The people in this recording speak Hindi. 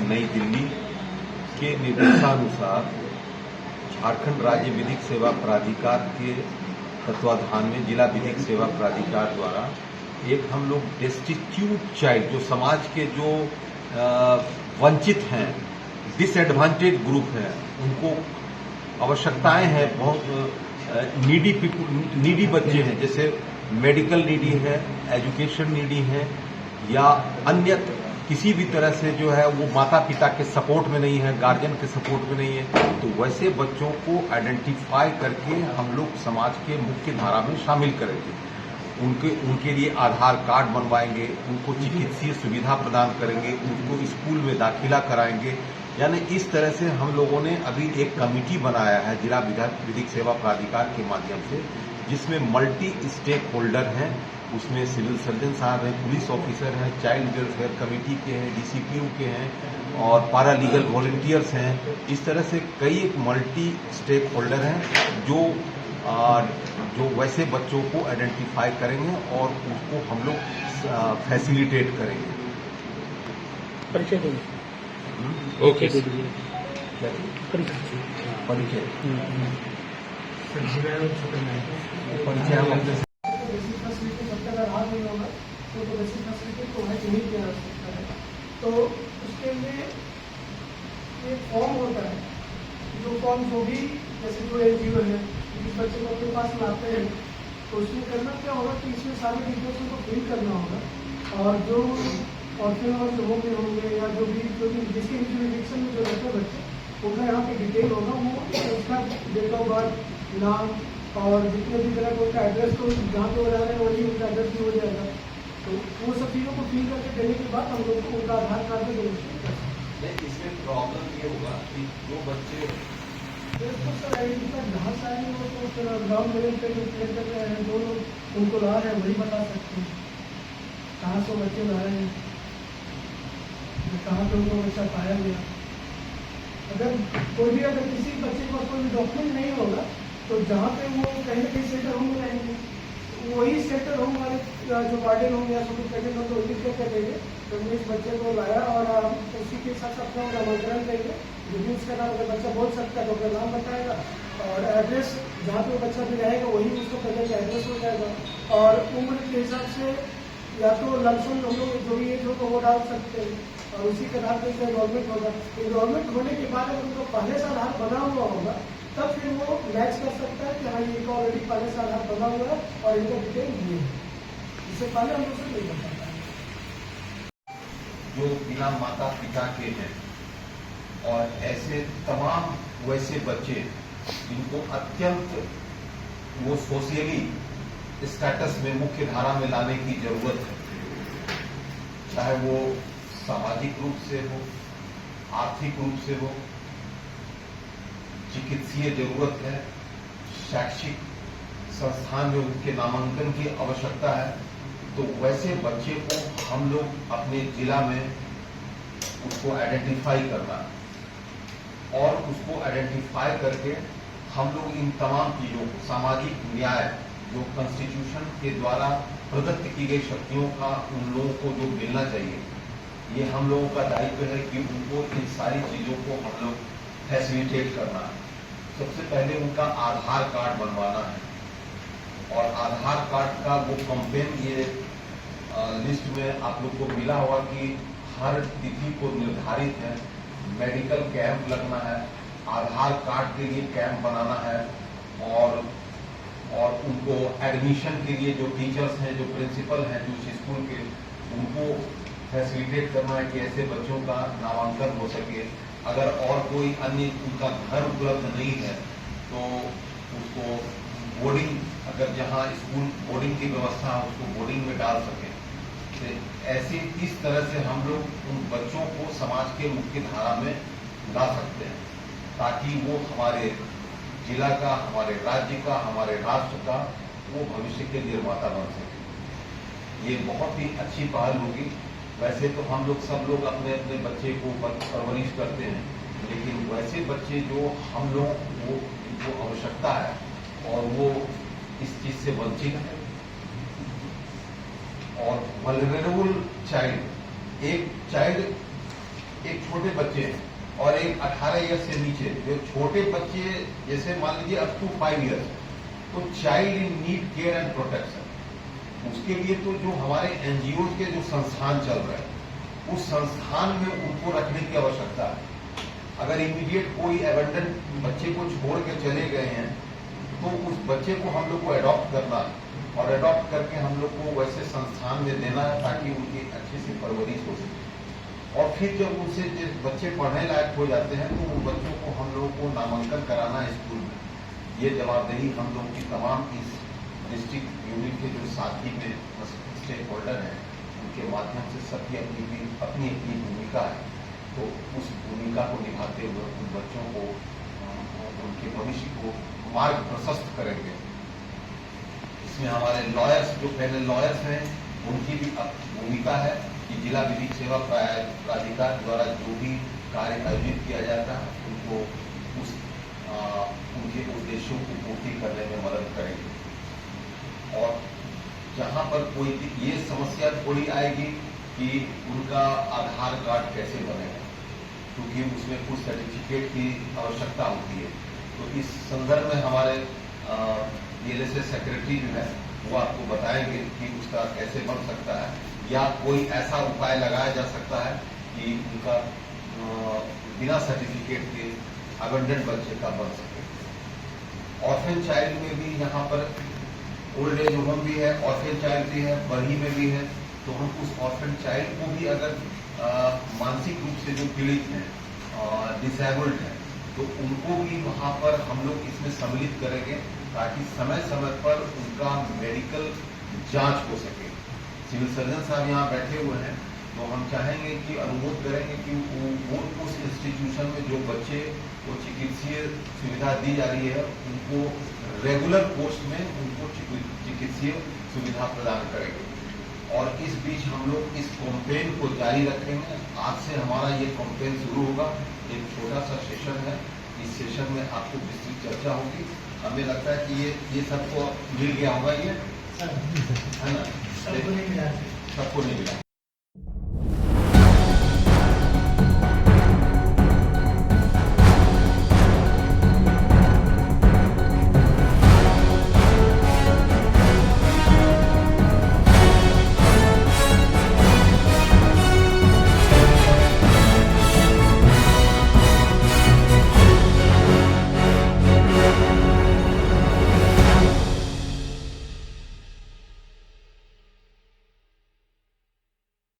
नई दिल्ली के निर्देशानुसार झारखंड राज्य विधिक सेवा प्राधिकार के तत्वाधान में जिला विधिक सेवा प्राधिकार द्वारा एक हम लोग डेस्टिट्यूट चाइल्ड, जो समाज के जो वंचित हैं, डिसएडवांटेज ग्रुप हैं, उनको आवश्यकताएं हैं, बहुत नीडी बच्चे हैं, जैसे मेडिकल नीडी है, एजुकेशन नीडी है, या अन्य किसी भी तरह से जो है वो माता पिता के सपोर्ट में नहीं है, गार्जियन के सपोर्ट में नहीं है, तो वैसे बच्चों को आइडेंटिफाई करके हम लोग समाज के मुख्य धारा में शामिल करेंगे। उनके लिए आधार कार्ड बनवाएंगे, उनको चिकित्सीय सुविधा प्रदान करेंगे, उनको स्कूल में दाखिला कराएंगे। यानी इस तरह से हम लोगों ने अभी एक कमेटी बनाया है जिला विधिक सेवा प्राधिकार के माध्यम से, जिसमें मल्टी स्टेक होल्डर हैं। उसमें सिविल सर्जन साहब हैं, पुलिस ऑफिसर हैं, चाइल्ड वेलफेयर कमेटी के हैं, डीसीपीओ के हैं और पारा लीगल वॉलंटियर्स हैं। इस तरह से कई एक मल्टी स्टेक होल्डर हैं जो वैसे बच्चों को आइडेंटिफाई करेंगे और उसको हम लोग फैसिलिटेट करेंगे। परिचय देंगे। ओके, परिचय हम अपने तो उसके लिए एक फॉर्म होता है, जो फॉर्म जो भी जैसे जो एनजीओ है जिस बच्चे को अपने पास लाते हैं, तो उसमें करना क्या होगा कि इसमें सारी डिटेल्स उनको फिल करना होगा, और जो ऑर्फन और जो होम में होंगे या जो भी जिसके इंट्रोडक्शन में जो रहते हैं बच्चे, उनका यहाँ पे डिटेल होगा, वो उसका डेट ऑफ बर्थ, नाम और जितने भी तरह का उनका एड्रेस, तो जहाँ पे वो रह रहे हैं वही उनका एड्रेस भी हो जाएगा। तो वो सब चीज़ों को फिल करके देने के बाद हम लोग को उनका आधार कार्ड पे रजिस्टर कर सकते हैं। इसमें प्रॉब्लम ये होगा कि जो बच्चे तो सर आईडी कार्ड जहाँ से आएंगे वो तो फिर ग्राउंड लेवल पे जो क्लियर कर रहे हैं, जो लोग उनको ला रहे हैं वही बता सकते हैं कहाँ से बच्चे ला रहे हैं, कहाँ पे उनको बच्चा पाया गया। अगर किसी बच्चे के पास कोई भी डॉक्यूमेंट नहीं होगा, तो जहाँ पे वो कहीं ना कहीं सेंटर होम में रहेंगे, वही सेंटर होम वाले जो वार्डन होंगे या सुपरटेंडेंट होंगे वही चेक कर देंगे तो इस बच्चे को लाया, और उसी के साथ अपना नामांकन देंगे। जो भी उसका नाम, अगर बच्चा बोल सकता है तो अपना नाम बताएगा, और एड्रेस जहाँ पे वो बच्चा भी रहेगा वही उसको प्रेजेंट एड्रेस हो जाएगा। और उम्र के हिसाब से या तो लमसम हम लोग जो भी एज हो तो वो डाल सकते हैं, और उसी के आधार पर इनरोलमेंट होगा। इनरोलमेंट होने के बाद अगर उनको पहले से आधार बना हुआ होगा, तब फिर वो मैच कर सकता है कि हाँ ये ऑलरेडी पहले से आधार बना हुआ है और इनका डिटेल ये है। इससे पहले हम लोग नहीं कर सकते। जो बिना माता पिता के हैं और ऐसे तमाम वैसे बच्चे जिनको अत्यंत वो सोशली स्टेटस में मुख्य धारा में लाने की जरूरत है, चाहे वो सामाजिक रूप से हो, आर्थिक रूप से हो, चिकित्सीय जरूरत है, शैक्षिक संस्थान में उनके नामांकन की आवश्यकता है, तो वैसे बच्चे को हम लोग अपने जिला में उसको आइडेंटिफाई करना और उसको आइडेंटिफाई करके हम लोग इन तमाम चीजों को सामाजिक न्याय जो कॉन्स्टिट्यूशन के द्वारा प्रदत्त की गई शक्तियों का उन लोगों को जो मिलना चाहिए, ये हम लोगों का दायित्व है कि उनको इन सारी चीजों को हम लोग फैसिलिटेट करना है। सबसे पहले उनका आधार कार्ड बनवाना है, और आधार कार्ड का वो कंपेन ये लिस्ट में आप लोग को मिला होगा कि हर तिथि को निर्धारित है, मेडिकल कैंप लगना है, आधार कार्ड के लिए कैंप बनाना है, और उनको एडमिशन के लिए जो टीचर्स हैं, जो प्रिंसिपल हैं, जो स्कूल के, उनको फैसिलिटेट करना है कि ऐसे बच्चों का नामांकन हो सके। अगर और कोई अन्य उनका घर उपलब्ध नहीं है तो उसको बोर्डिंग, अगर जहां स्कूल बोर्डिंग की व्यवस्था है उसको बोर्डिंग में डाल सके। तो ऐसे इस तरह से हम लोग उन बच्चों को समाज के मुख्य धारा में ला सकते हैं, ताकि वो हमारे जिला का, हमारे राज्य का, हमारे राष्ट्र का वो भविष्य के निर्माता बन सके। ये बहुत ही अच्छी पहल होगी। वैसे तो हम लोग सब लोग अपने अपने बच्चे को परवरिश करते हैं, लेकिन वैसे बच्चे जो हम लोग वो इनको आवश्यकता है और वो इस चीज से वंचित है, और वल्नरेबल चाइल्ड, एक चाइल्ड एक छोटे बच्चे हैं और एक 18 ईयर से नीचे, जो छोटे बच्चे जैसे मान लीजिए अप टू 5 ईयर्स, तो child in need care and protection, उसके लिए तो जो हमारे एनजीओ के जो संस्थान चल रहे हैं उस संस्थान में उनको रखने की आवश्यकता है। अगर इमीडिएट कोई एबंडन बच्चे को छोड़ के चले गए हैं तो उस बच्चे को हम लोग को अडॉप्ट करना और अडॉप्ट करके हम लोग को वैसे संस्थान में देना है ताकि उनकी अच्छे से परवरिश हो सके। और फिर जब उनसे बच्चे पढ़ने लायक हो जाते हैं तो उन बच्चों को हम लोगों को नामांकन कराना है स्कूल में। ये जवाबदेही हम लोग की तमाम इस डिस्ट्रिक्ट यूनिट के जो साथी में स्टेक होल्डर हैं उनके माध्यम से सबकी अपनी अपनी भूमिका है। तो उस भूमिका को निभाते हुए उन बच्चों को उनके भविष्य को मार्ग प्रशस्त करेंगे। इसमें हमारे लॉयर्स, जो पहले लॉयर्स हैं, उनकी भी भूमिका है कि जिला विधिक सेवा प्राधिकार द्वारा जो भी कार्य आयोजित किया जाता है उनको उनके उद्देश्यों की पूर्ति करने में मदद करेंगे। और जहां पर कोई ये समस्या थोड़ी आएगी कि उनका आधार कार्ड कैसे बनेगा, क्योंकि उसमें कुछ सर्टिफिकेट की आवश्यकता होती है। तो इस संदर्भ में हमारे DLSA सेक्रेटरी जो है वो आपको बताएंगे कि उसका कैसे बन सकता है या कोई ऐसा उपाय लगाया जा सकता है कि उनका बिना सर्टिफिकेट के अबंडेंट बच्चे का बन सके। ऑर्फन चाइल्ड में भी यहाँ पर ओल्ड एज होम भी है, ऑर्फन चाइल्ड भी है, बरही में भी है। तो हम उस ऑर्फन चाइल्ड को भी अगर मानसिक रूप से जो पीड़ित हैं, डिसेबल्ड हैं, तो उनको भी वहाँ पर हम लोग इसमें सम्मिलित करेंगे ताकि समय समय पर उनका मेडिकल जांच हो सके। सिविल सर्जन साहब यहाँ बैठे हुए हैं, तो हम चाहेंगे कि अनुरोध करेंगे कि वो उस इंस्टीट्यूशन में जो बच्चे को चिकित्सीय सुविधा दी जा रही है उनको रेगुलर कोर्स में उनको चिकित्सीय सुविधा प्रदान करेंगे। और इस बीच हम लोग इस कैंपेन को जारी रखेंगे। आज से हमारा ये कैंपेन शुरू होगा। एक छोटा सा सेशन है, इस सेशन में आपको विस्तृत चर्चा होगी। हमें लगता है कि ये सबको मिल गया होगा, ये है ना, सबको नहीं मिला।